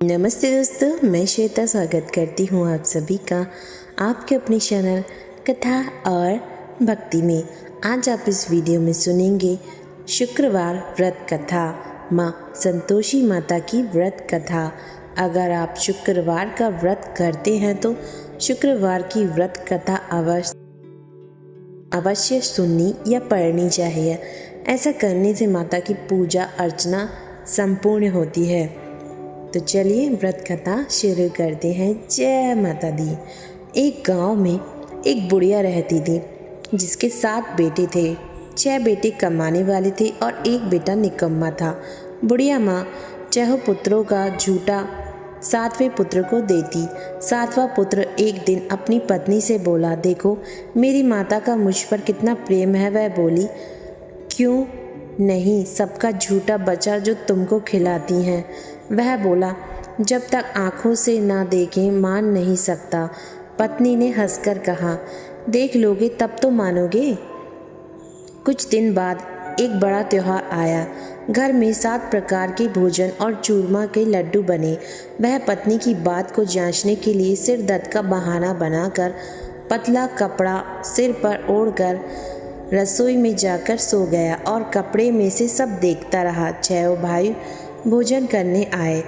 नमस्ते दोस्तों, मैं श्वेता स्वागत करती हूँ आप सभी का आपके अपने चैनल कथा और भक्ति में। आज आप इस वीडियो में सुनेंगे शुक्रवार व्रत कथा, माँ संतोषी माता की व्रत कथा। अगर आप शुक्रवार का व्रत करते हैं तो शुक्रवार की व्रत कथा अवश्य सुननी या पढ़नी चाहिए। ऐसा करने से माता की पूजा अर्चना संपूर्ण होती है। तो चलिए व्रत कथा शुरू करते हैं। जय माता दी। एक गांव में एक बुढ़िया रहती थी जिसके 7 बेटे थे। 6 बेटे कमाने वाले थे और एक बेटा निकम्मा था। बुढ़िया माँ 6 पुत्रों का झूठा 7वें पुत्र को देती। 7वां पुत्र एक दिन अपनी पत्नी से बोला, देखो मेरी माता का मुझ पर कितना प्रेम है। वह बोली, क्यों नहीं, सबका झूठा बच्चा जो तुमको खिलाती हैं। वह बोला, जब तक आँखों से ना देखें मान नहीं सकता। पत्नी ने हंसकर कहा, देख लोगे तब तो मानोगे। कुछ दिन बाद एक बड़ा त्योहार आया। घर में 7 प्रकार के भोजन और चूरमा के लड्डू बने। वह पत्नी की बात को जांचने के लिए सिर दर्द का बहाना बनाकर पतला कपड़ा सिर पर ओढ़कर रसोई में जाकर सो गया और कपड़े में से सब देखता रहा। 6 भाई भोजन करने आए।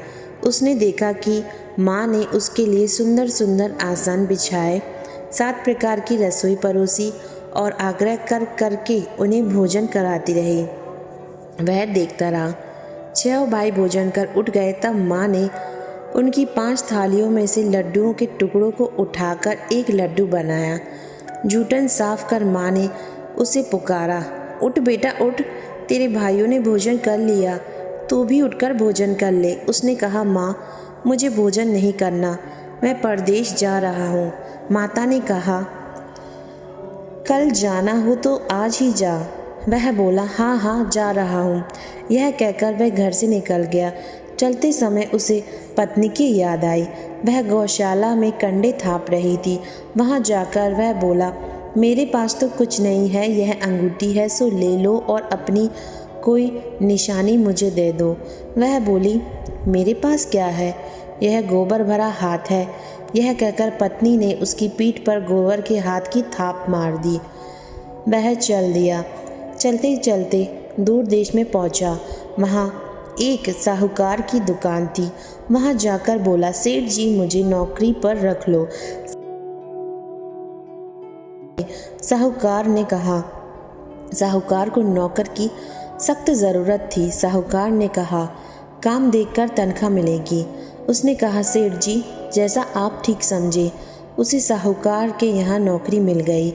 उसने देखा कि माँ ने उसके लिए सुंदर सुंदर आसन बिछाए, 7 प्रकार की रसोई परोसी और आग्रह कर करके उन्हें भोजन कराती रही। वह देखता रहा। 6 भाई भोजन कर उठ गए। तब माँ ने उनकी 5 थालियों में से लड्डुओं के टुकड़ों को उठाकर एक लड्डू बनाया। जूठन साफ कर माँ ने उसे पुकारा, उठ बेटा उठ, तेरे भाइयों ने भोजन कर लिया, तू भी उठकर भोजन कर ले। उसने कहा, माँ मुझे भोजन नहीं करना, मैं परदेश जा रहा हूँ। माता ने कहा, कल जाना हो तो आज ही जा। वह बोला, हाँ हाँ जा रहा हूँ। यह कहकर वह घर से निकल गया। चलते समय उसे पत्नी की याद आई। वह गौशाला में कंडे थाप रही थी। वहाँ जाकर वह बोला, मेरे पास तो कुछ नहीं है, यह अंगूठी है सो ले लो और अपनी कोई निशानी मुझे दे दो। वह बोली, मेरे पास क्या है, यह गोबर भरा हाथ है। यह कहकर पत्नी ने उसकी पीठ पर गोबर के हाथ की थाप मार दी। वह चल दिया। चलते चलते दूर देश में पहुंचा। वहाँ एक साहूकार की दुकान थी। वहाँ जाकर बोला, सेठ जी मुझे नौकरी पर रख लो। साहूकार को नौकर की सख्त ज़रूरत थी। साहूकार ने कहा, काम देखकर तनख्वाह मिलेगी। उसने कहा, सेठ जी जैसा आप ठीक समझे। उसे साहूकार के यहाँ नौकरी मिल गई।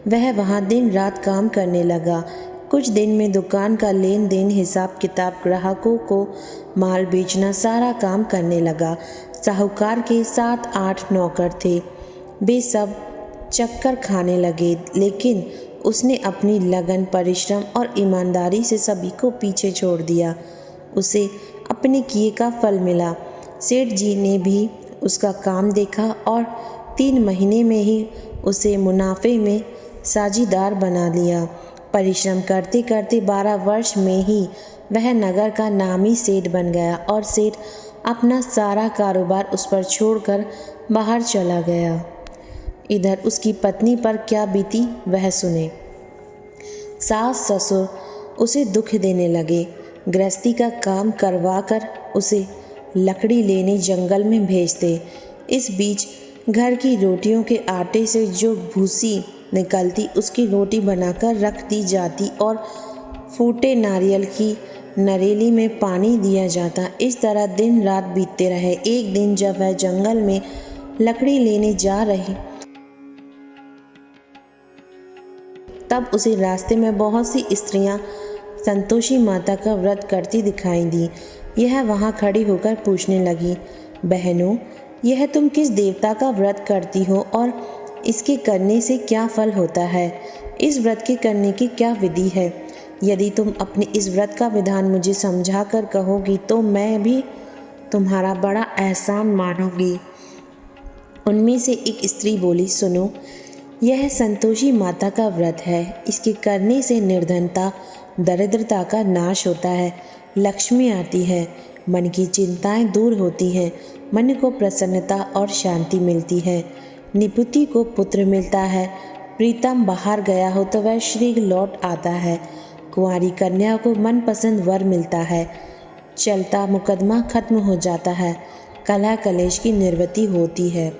वह वहाँ दिन रात काम करने लगा। कुछ दिन में दुकान का लेन देन, हिसाब किताब, ग्राहकों को माल बेचना, सारा काम करने लगा। साहूकार के 7-8 नौकर थे। वे सब चक्कर खाने लगे, लेकिन उसने अपनी लगन, परिश्रम और ईमानदारी से सभी को पीछे छोड़ दिया। उसे अपने किए का फल मिला। सेठ जी ने भी उसका काम देखा और 3 महीने में ही उसे मुनाफे में साझीदार बना लिया। परिश्रम करते करते 12 वर्ष में ही वह नगर का नामी सेठ बन गया और सेठ अपना सारा कारोबार उस पर छोड़कर बाहर चला गया। इधर उसकी पत्नी पर क्या बीती वह सुने। सास ससुर उसे दुख देने लगे। गृहस्थी का काम करवाकर उसे लकड़ी लेने जंगल में भेजते। इस बीच घर की रोटियों के आटे से जो भूसी निकलती उसकी रोटी बनाकर रख दी जाती और फूटे नारियल की नरेली में पानी दिया जाता। इस तरह दिन रात बीतते रहे। एक दिन जब वह जंगल में लकड़ी लेने जा रही तब उसे रास्ते में बहुत सी स्त्रियां संतोषी माता का व्रत करती दिखाई दी। यह वहां खड़ी होकर पूछने लगी, बहनों यह तुम किस देवता का व्रत करती हो और इसके करने से क्या फल होता है? इस व्रत के करने की क्या विधि है? यदि तुम अपने इस व्रत का विधान मुझे समझा कर कहोगी तो मैं भी तुम्हारा बड़ा एहसान मानूंगी। उनमें से एक स्त्री बोली, सुनो, यह संतोषी माता का व्रत है। इसके करने से निर्धनता, दरिद्रता का नाश होता है, लक्ष्मी आती है। मन की चिंताएं दूर होती हैं, मन को प्रसन्नता और शांति मिलती है। निपुति को पुत्र मिलता है, प्रीतम बाहर गया हो तो वह शीघ्र लौट आता है, कुंवारी कन्या को मनपसंद वर मिलता है, चलता मुकदमा खत्म हो जाता है, कलह कलेश की निवृत्ति होती है,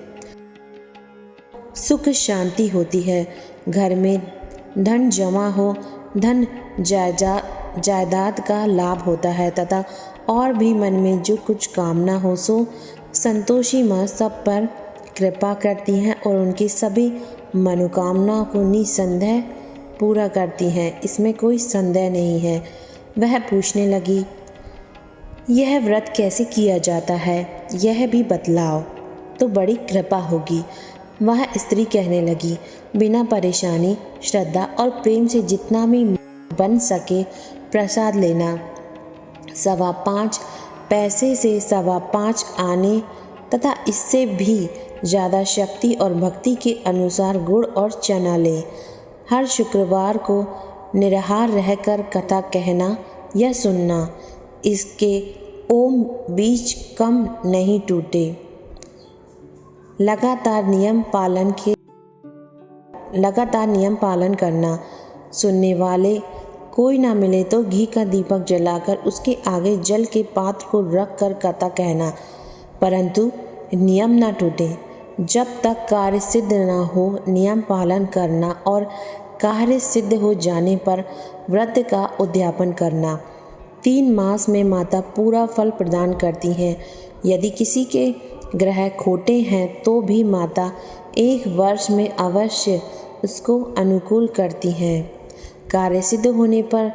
सुख शांति होती है, घर में धन जमा हो, धन जायदाद का लाभ होता है तथा और भी मन में जो कुछ कामना हो सो संतोषी माँ सब पर कृपा करती हैं और उनकी सभी मनोकामनाओं को निसंदेह पूरा करती हैं। इसमें कोई संदेह नहीं है। वह पूछने लगी, यह व्रत कैसे किया जाता है, यह भी बतलाओ तो बड़ी कृपा होगी। वह स्त्री कहने लगी, बिना परेशानी, श्रद्धा और प्रेम से जितना भी बन सके प्रसाद लेना, 5.25 पैसे से 5.25 आने तथा इससे भी ज़्यादा शक्ति और भक्ति के अनुसार गुड़ और चना ले। हर शुक्रवार को निराहार रहकर कथा कहना या सुनना, इसके ओम बीज कम नहीं टूटे। लगातार नियम पालन करना। सुनने वाले कोई ना मिले तो घी का दीपक जलाकर उसके आगे जल के पात्र को रख कर कथा कहना, परंतु नियम ना टूटे। जब तक कार्य सिद्ध न हो नियम पालन करना और कार्य सिद्ध हो जाने पर व्रत का उद्यापन करना। 3 मास में माता पूरा फल प्रदान करती हैं। यदि किसी के ग्रह खोटे हैं तो भी माता 1 वर्ष में अवश्य उसको अनुकूल करती हैं। कार्य सिद्ध होने पर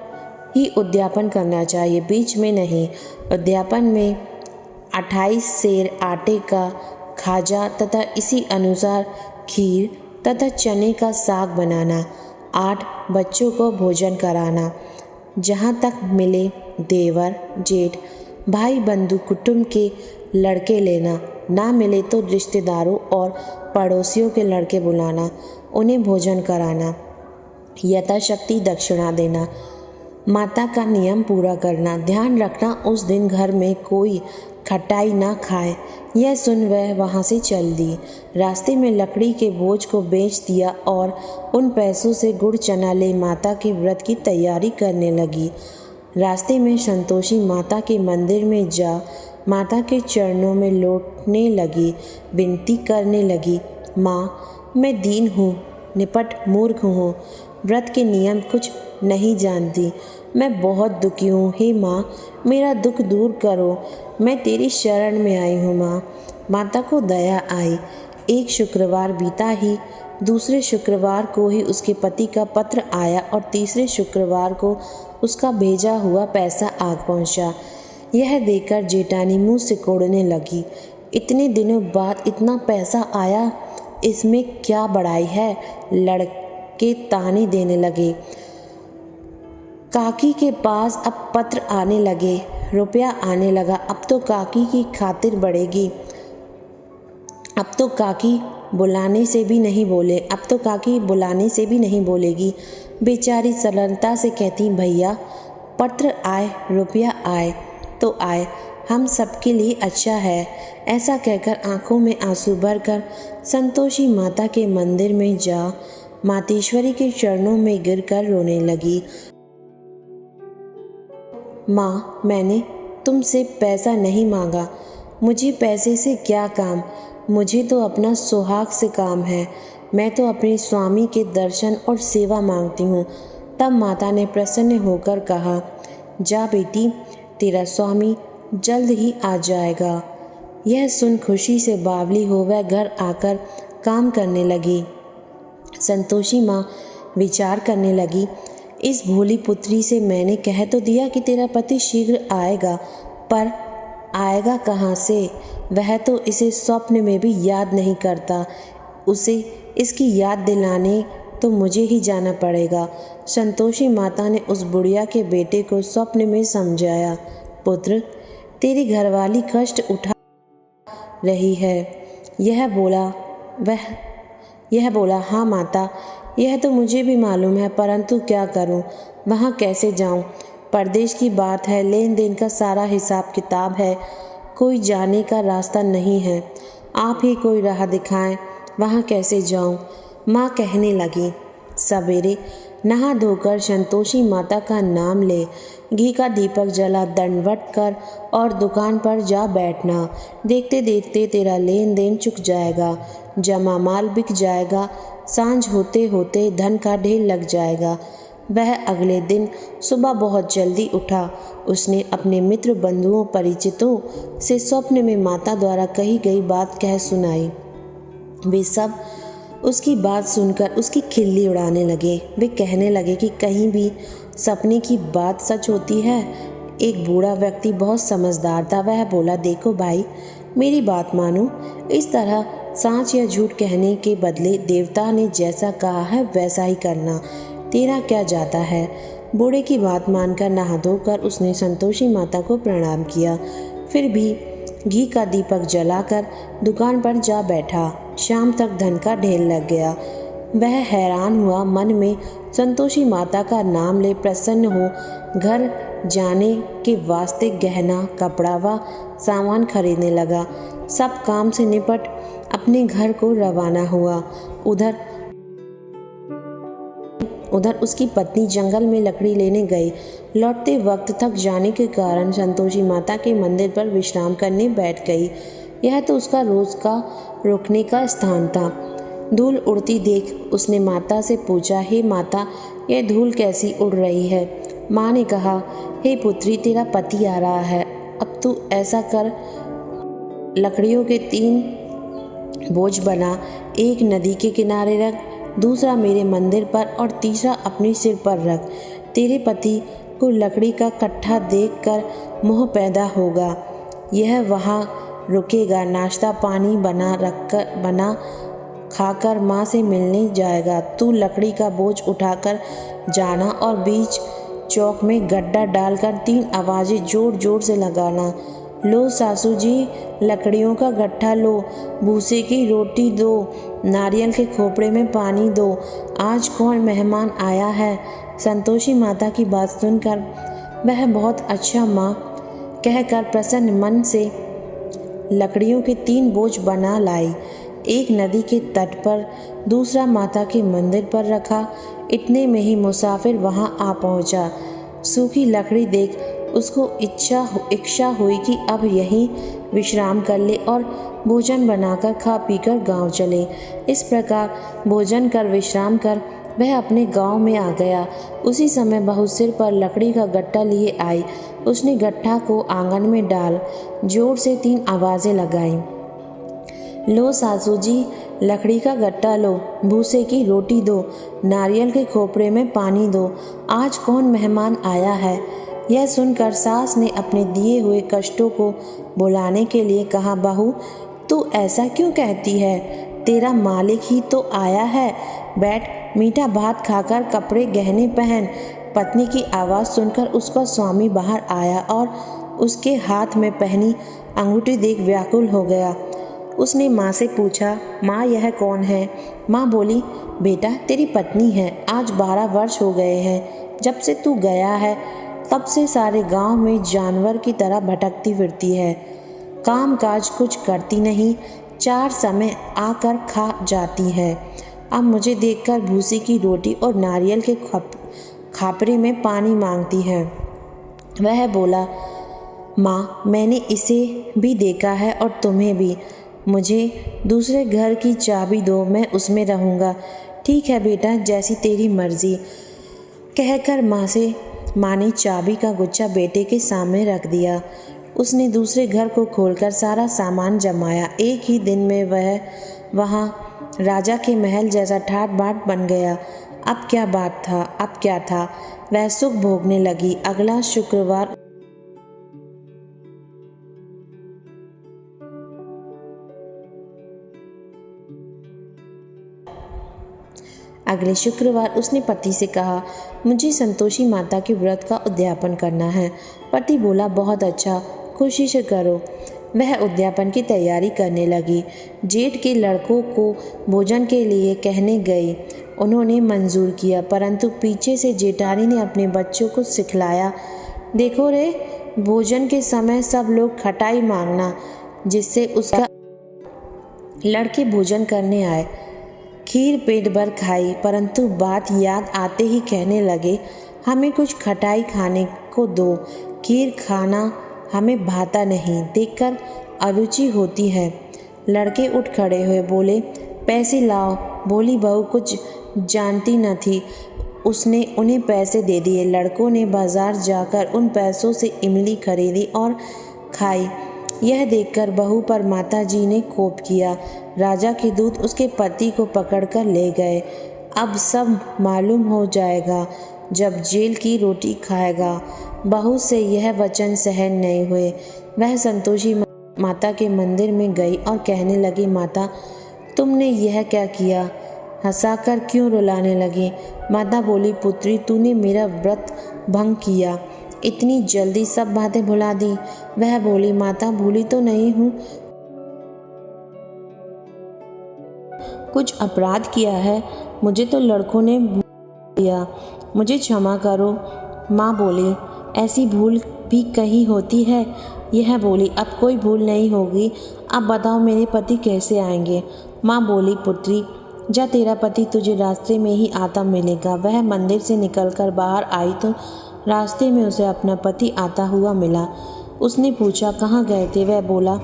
ही उद्यापन करना चाहिए, बीच में नहीं। उद्यापन में 28 सेर आटे का खाजा तथा इसी अनुसार खीर तथा चने का साग बनाना, 8 बच्चों को भोजन कराना, जहाँ तक मिले देवर जेठ भाई बंधु कुटुंब के लड़के लेना, ना मिले तो रिश्तेदारों और पड़ोसियों के लड़के बुलाना, उन्हें भोजन कराना, यथाशक्ति दक्षिणा देना, माता का नियम पूरा करना। ध्यान रखना उस दिन घर में कोई खटाई ना खाए। यह सुन वह वहाँ से चल दी। रास्ते में लकड़ी के बोझ को बेच दिया और उन पैसों से गुड़ चना ले माता के व्रत की तैयारी करने लगी। रास्ते में संतोषी माता के मंदिर में जा माता के चरणों में लौटने लगी, विनती करने लगी, माँ मैं दीन हूँ, निपट मूर्ख हूँ, व्रत के नियम कुछ नहीं जानती, मैं बहुत दुखी हूँ। हे माँ मेरा दुख दूर करो, मैं तेरी शरण में आई हूँ। माता को दया आई। एक शुक्रवार बीता ही दूसरे शुक्रवार को ही उसके पति का पत्र आया और तीसरे शुक्रवार को उसका भेजा हुआ पैसा आ पहुँचा। यह देखकर जेठानी मुँह सिकोड़ने लगी। इतने दिनों बाद इतना पैसा आया, इसमें क्या बड़ाई है। लड़के ताने देने लगे। काकी के पास अब पत्र आने लगे, रुपया आने लगा, अब तो काकी की खातिर बढ़ेगी। अब तो काकी बुलाने से भी नहीं बोलेगी। बेचारी सरलता से कहती, भैया पत्र आए, रुपया आए तो आए, हम सबके लिए अच्छा है। ऐसा कहकर आंखों में आंसू भरकर संतोषी माता के मंदिर में जा मातेश्वरी के चरणों में गिरकर रोने लगी। माँ मैंने तुमसे पैसा नहीं मांगा, मुझे पैसे से क्या काम, मुझे तो अपना सुहाग से काम है। मैं तो अपने स्वामी के दर्शन और सेवा मांगती हूँ। तब माता ने प्रसन्न होकर कहा, जा बेटी, तेरा स्वामी जल्द ही आ जाएगा। यह सुन खुशी से बावली हो वह घर आकर काम करने लगी। संतोषी माँ विचार करने लगी, इस भोली पुत्री से मैंने कह तो दिया कि तेरा पति शीघ्र आएगा, पर आएगा कहाँ से? वह तो इसे स्वप्न में भी याद नहीं करता। उसे इसकी याद दिलाने तो मुझे ही जाना पड़ेगा। संतोषी माता ने उस बुढ़िया के बेटे को स्वप्न में समझाया, पुत्र तेरी घरवाली कष्ट उठा रही है। यह बोला, हाँ माता, यह तो मुझे भी मालूम है, परंतु क्या करूं, वहाँ कैसे जाऊं? परदेश की बात है, लेन देन का सारा हिसाब किताब है, कोई जाने का रास्ता नहीं है। आप ही कोई राह दिखाएं, वहाँ कैसे जाऊँ? माँ कहने लगी। सवेरे नहा धोकर संतोषी माता का नाम ले, घी का दीपक जला, दंडवत कर और दुकान पर जा बैठना। देखते देखते तेरा लेन देन चुक जाएगा, जमा माल बिक जाएगा, सांझ होते होते धन का ढेर लग जाएगा। वह अगले दिन सुबह बहुत जल्दी उठा। उसने अपने मित्र बंधुओं परिचितों से स्वप्न में माता द्वारा कही गई बात कह सुनाई। वे सब उसकी बात सुनकर उसकी खिल्ली उड़ाने लगे। वे कहने लगे कि कहीं भी सपने की बात सच होती है। एक बूढ़ा व्यक्ति बहुत समझदार था। वह बोला, देखो भाई, मेरी बात मानो। इस तरह सच या झूठ कहने के बदले देवता ने जैसा कहा है वैसा ही करना। तेरा क्या जाता है? बूढ़े की बात मानकर नहा धोकर उसने संतोषी माता को प्रणाम किया। फिर भी घी का दीपक जलाकर दुकान पर जा बैठा। शाम तक धन का ढेर लग गया। वह हैरान हुआ, मन में संतोषी माता का नाम ले प्रसन्न हो घर जाने के वास्ते गहना, कपड़ा व सामान खरीदने लगा। सब काम से निपट अपने घर को रवाना हुआ। उधर उसकी पत्नी जंगल में लकड़ी लेने गई। लौटते वक्त थक जाने के कारण संतोषी माता के मंदिर पर विश्राम करने बैठ गई। यह तो उसका रोज का रुकने का स्थान था। धूल उड़ती देख उसने माता से पूछा, हे माता, यह धूल कैसी उड़ रही है? माँ ने कहा, हे पुत्री, तेरा पति आ रहा है। अब तू ऐसा कर, लकड़ियों के 3 बोझ बना, एक नदी के किनारे रख, दूसरा मेरे मंदिर पर और तीसरा अपने सिर पर रख। तेरे पति को लकड़ी का कट्ठा देखकर मोह पैदा होगा। यह वहाँ रुकेगा, नाश्ता पानी बना खाकर माँ से मिलने जाएगा। तू लकड़ी का बोझ उठाकर जाना और बीच चौक में गड्ढा डालकर 3 आवाज़ें जोर जोर से लगाना। लो सासू जी, लकड़ियों का गट्ठा लो, भूसे की रोटी दो, नारियल के खोपड़े में पानी दो, आज कौन मेहमान आया है? संतोषी माता की बात सुनकर वह बहुत अच्छा माँ कहकर प्रसन्न मन से लकड़ियों के 3 बोझ बना लाई। एक नदी के तट पर, दूसरा माता के मंदिर पर रखा। इतने में ही मुसाफिर वहाँ आ पहुँचा। सूखी लकड़ी देख उसको इच्छा हुई कि अब यहीं विश्राम कर ले और भोजन बनाकर खा पीकर गांव चले। इस प्रकार भोजन कर विश्राम कर वह अपने गांव में आ गया। उसी समय बहू सिर पर लकड़ी का गट्ठा लिए आई। उसने गट्ठा को आंगन में डाल जोर से 3 आवाज़ें लगाईं। लो सासू जी, लकड़ी का गट्ठा लो, भूसे की रोटी दो, नारियल के खोपड़े में पानी दो, आज कौन मेहमान आया है? यह सुनकर सास ने अपने दिए हुए कष्टों को बुलाने के लिए कहा, बहू, तू ऐसा क्यों कहती है? तेरा मालिक ही तो आया है। बैठ, मीठा भात खाकर कपड़े गहने पहन। पत्नी की आवाज़ सुनकर उसका स्वामी बाहर आया और उसके हाथ में पहनी अंगूठी देख व्याकुल हो गया। उसने माँ से पूछा, माँ, यह कौन है? माँ बोली, बेटा, तेरी पत्नी है। आज 12 वर्ष हो गए हैं जब से तू गया है। तब से सारे गांव में जानवर की तरह भटकती फिरती है, काम काज कुछ करती नहीं, 4 समय आकर खा जाती है। अब मुझे देखकर भूसी की रोटी और नारियल के खापरे में पानी मांगती है। वह बोला, माँ, मैंने इसे भी देखा है और तुम्हें भी। मुझे दूसरे घर की चाबी दो, मैं उसमें रहूँगा। ठीक है बेटा, जैसी तेरी मर्जी, कहकर माँ ने चाबी का गुच्छा बेटे के सामने रख दिया। उसने दूसरे घर को खोलकर सारा सामान जमाया। एक ही दिन में वह वहाँ राजा के महल जैसा ठाट बाट बन गया। अब क्या बात था, अब क्या था? वह सुख भोगने लगी। अगले शुक्रवार उसने पति से कहा, मुझे संतोषी माता के व्रत का उद्यापन करना है। पति बोला, बहुत अच्छा, खुशी से करो। वह उद्यापन की तैयारी करने लगी। जेठ के लड़कों को भोजन के लिए कहने गई। उन्होंने मंजूर किया, परंतु पीछे से जेठानी ने अपने बच्चों को सिखलाया, देखो रे, भोजन के समय सब लोग खटाई मांगना, जिससे उसका लड़के भोजन करने आए। खीर पेट भर खाई, परंतु बात याद आते ही कहने लगे, हमें कुछ खटाई खाने को दो, खीर खाना हमें भाता नहीं, देखकर अरुचि होती है। लड़के उठ खड़े हुए, बोले, पैसे लाओ। बोली बहू कुछ जानती न थी, उसने उन्हें पैसे दे दिए। लड़कों ने बाजार जाकर उन पैसों से इमली खरीदी और खाई। यह देखकर बहू पर माताजी ने कोप किया। राजा के दूत उसके पति को पकड़कर ले गए। अब सब मालूम हो जाएगा जब जेल की रोटी खाएगा। बहू से यह वचन सहन नहीं हुए। वह संतोषी माता के मंदिर में गई और कहने लगी, माता तुमने यह क्या किया? हंसाकर क्यों रुलाने लगी? माता बोली, पुत्री तूने मेरा व्रत भंग किया, इतनी जल्दी सब बातें भुला दी। वह बोली, माता भूली तो नहीं हूँ, कुछ अपराध किया है, मुझे तो लड़कों ने भूल दिया, मुझे क्षमा करो। माँ बोली, ऐसी भूल भी कहीं होती है? यह बोली, अब कोई भूल नहीं होगी। अब बताओ मेरे पति कैसे आएंगे? माँ बोली, पुत्री जा, तेरा पति तुझे रास्ते में ही आता मिलेगा। वह मंदिर से निकलकर बाहर आई तो रास्ते में उसे अपना पति आता हुआ मिला। उसने पूछा, कहाँ गए थे? वह बोला,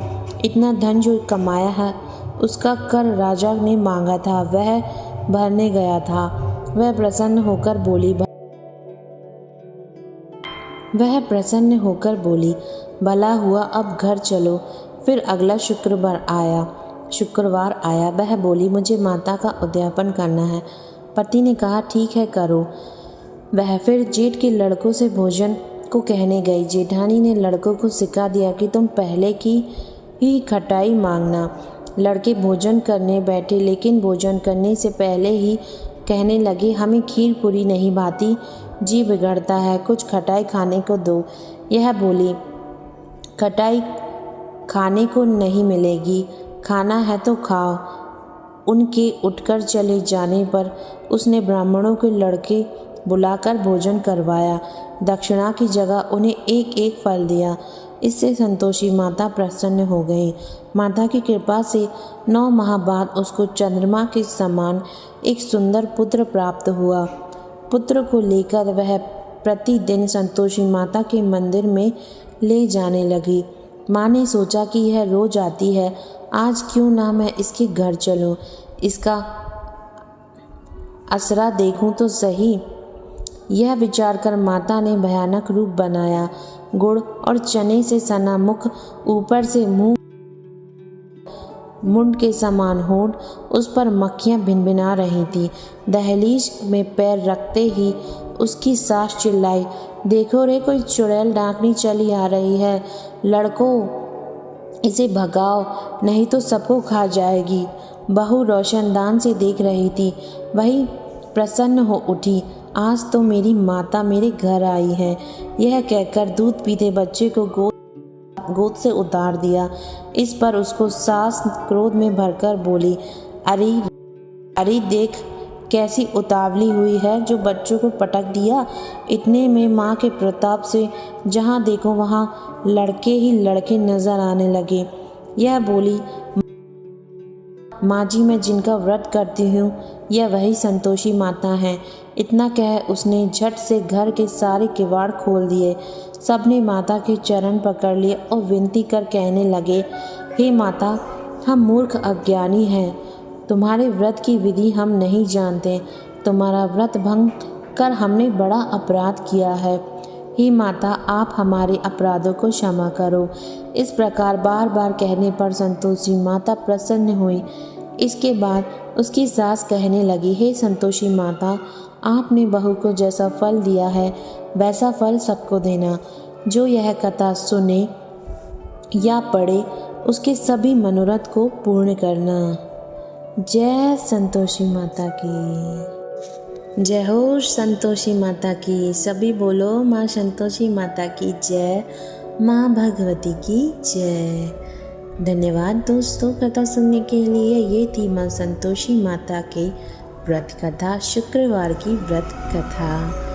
इतना धन जो कमाया है उसका कर राजा ने मांगा था, वह भरने गया था। वह प्रसन्न होकर बोली, भला हुआ, अब घर चलो। फिर अगला शुक्रवार आया। वह बोली, मुझे माता का उद्यापन करना है। पति ने कहा, ठीक है, करो। वह फिर जेठ के लड़कों से भोजन को कहने गई। जेठानी ने लड़कों को सिखा दिया कि तुम पहले की ही खटाई मांगना। लड़के भोजन करने बैठे, लेकिन भोजन करने से पहले ही कहने लगे, हमें खीर पूरी नहीं भाती, जी बिगड़ता है, कुछ खटाई खाने को दो। यह बोली, खटाई खाने को नहीं मिलेगी, खाना है तो खाओ। उनके उठकर चले जाने पर उसने ब्राह्मणों के लड़के बुलाकर भोजन करवाया। दक्षिणा की जगह उन्हें एक एक फल दिया। इससे संतोषी माता प्रसन्न हो गई। माता की कृपा से 9 माह बाद उसको चंद्रमा के समान एक सुंदर पुत्र प्राप्त हुआ। पुत्र को लेकर वह प्रतिदिन संतोषी माता के मंदिर में ले जाने लगी। माँ ने सोचा कि यह रोज आती है, आज क्यों ना मैं इसके घर चलूं, इसका असरा देखूं तो सही। यह विचार कर माता ने भयानक रूप बनाया। गुड़ और चने से सना मुख, ऊपर से मुंह, मुंड के समान होंठ, उस पर मक्खियां भिनभिना रही थी। दहलीज में पैर रखते ही उसकी सास चिल्लाई, देखो रे, कोई चुड़ैल डाकनी चली आ रही है, लड़कों इसे भगाओ, नहीं तो सबको खा जाएगी। बहू रोशनदान से देख रही थी, वही प्रसन्न हो उठी, आज तो मेरी माता मेरे घर आई है। यह कहकर दूध पीते बच्चे को गोद से उतार दिया। इस पर उसको सास क्रोध में भरकर बोली, अरे देख कैसी उतावली हुई है, जो बच्चों को पटक दिया। इतने में माँ के प्रताप से जहाँ देखो वहाँ लड़के ही लड़के नजर आने लगे। यह बोली, माँ जी, मैं जिनका व्रत करती हूँ यह वही संतोषी माता हैं। इतना कह उसने झट से घर के सारे किवाड़ खोल दिए। सबने माता के चरण पकड़ लिए और विनती कर कहने लगे, हे माता, हम मूर्ख अज्ञानी हैं, तुम्हारे व्रत की विधि हम नहीं जानते, तुम्हारा व्रत भंग कर हमने बड़ा अपराध किया है। हे माता, आप हमारे अपराधों को क्षमा करो। इस प्रकार बार बार कहने पर संतोषी माता प्रसन्न हुई। इसके बाद उसकी सास कहने लगी, हे संतोषी माता, आपने बहू को जैसा फल दिया है वैसा फल सबको देना। जो यह कथा सुने या पढ़े उसके सभी मनोरथ को पूर्ण करना। जय संतोषी माता की जय हो, संतोषी माता की सभी बोलो, माँ संतोषी माता की जय, माँ भगवती की जय। धन्यवाद दोस्तों कथा सुनने के लिए। ये थी माँ संतोषी माता के व्रत कथा, शुक्रवार की व्रत कथा।